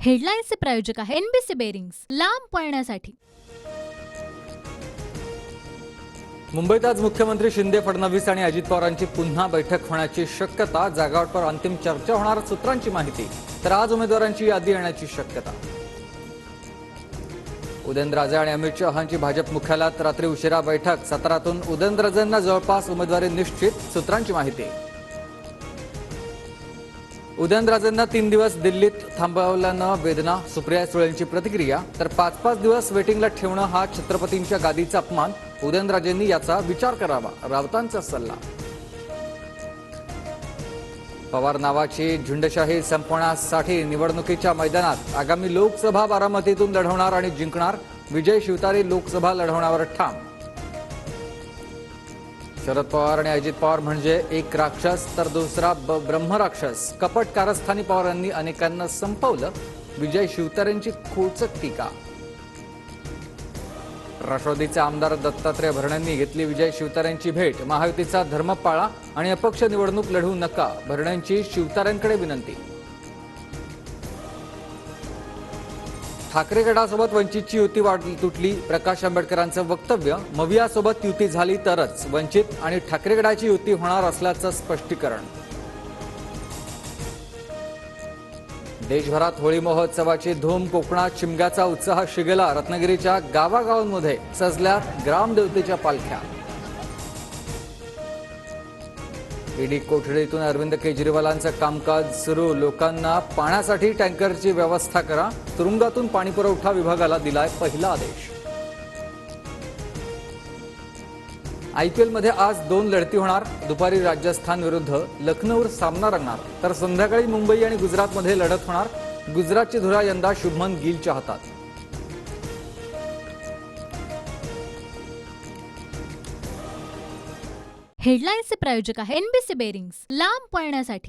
हेडलाईन्सचे प्रायोजक आहे NBC bearings, लांब पळण्यासाठी. मुंबईत आज मुख्यमंत्री शिंदे, फडणवीस आणि अजित पवारांची पुन्हा बैठक होण्याची शक्यता. जागावाटपावर अंतिम चर्चा होणार, सूत्रांची माहिती. तर आज उमेदवारांची यादी येण्याची शक्यता. उदयनराजे आणि अमित शहांची भाजप मुख्यालयात रात्री उशिरा बैठक. साताऱ्यातून उदयनराजेंना जवळपास उमेदवारी निश्चित, सूत्रांची माहिती. उदयनराजेंना 3 दिवस दिल्लीत थांबवल्यानं वेदना, सुप्रिया सुळेंची प्रतिक्रिया. तर 5-5 दिवस वेटिंगला ठेवणं हा छत्रपतींच्या गादीचा अपमान. उदयनराजेंनी याचा विचार करावा, राऊतांचा सल्ला. पवार नावाची झुंडशाही संपवण्यासाठी निवडणुकीच्या मैदानात आगामी लोकसभा बारामतीतून लढवणार आणि जिंकणार. विजय शिवतारे लोकसभा लढवण्यावर ठाम. शरद पवार आणि अजित पवार म्हणजे एक राक्षस तर दुसरा ब्रह्मराक्षस. कपट कारस्थानी पवारांनी अनेकांना संपवलं. विजय शिवतारेंची खोचक टीका. राष्ट्रवादीचे आमदार दत्तात्रय भरणेंनी घेतली विजय शिवतारेंची भेट. महायुतीचा धर्म पाळा आणि अपक्ष निवडणूक लढवू नका, भरणेंची शिवतारेंकडे विनंती. ठाकरे गटासोबत वंचितची युती तुटली. प्रकाश आंबेडकरांचं वक्तव्य. मवियासोबत युती झाली तरच वंचित आणि ठाकरे गटाची युती होणार असल्याचं स्पष्टीकरण. देशभरात होळी महोत्सवाची धूम. कोकणात शिमग्याचा उत्साह शिगेला. रत्नागिरीच्या गावागावांमध्ये सजल्या ग्रामदेवतेच्या पालख्या. ईडी कोठडीतून अरविंद केजरीवालांचं कामकाज सुरू. लोकांना पाण्यासाठी टँकरची व्यवस्था करा. तुरुंगातून पाणीपुरवठा विभागाला दिलाय पहिला आदेश. आयपीएलमध्ये आज 2 लढती होणार. दुपारी राजस्थान विरुद्ध लखनौवर सामना रंगणार, तर संध्याकाळी मुंबई आणि गुजरातमध्ये लढत होणार. गुजरातची धुरा यंदा शुभमन गिलच्या हातात. हेडलाईन्सचे प्रायोजक आहे एनबीसी बेरिंग्स, लांब पळण्यासाठी.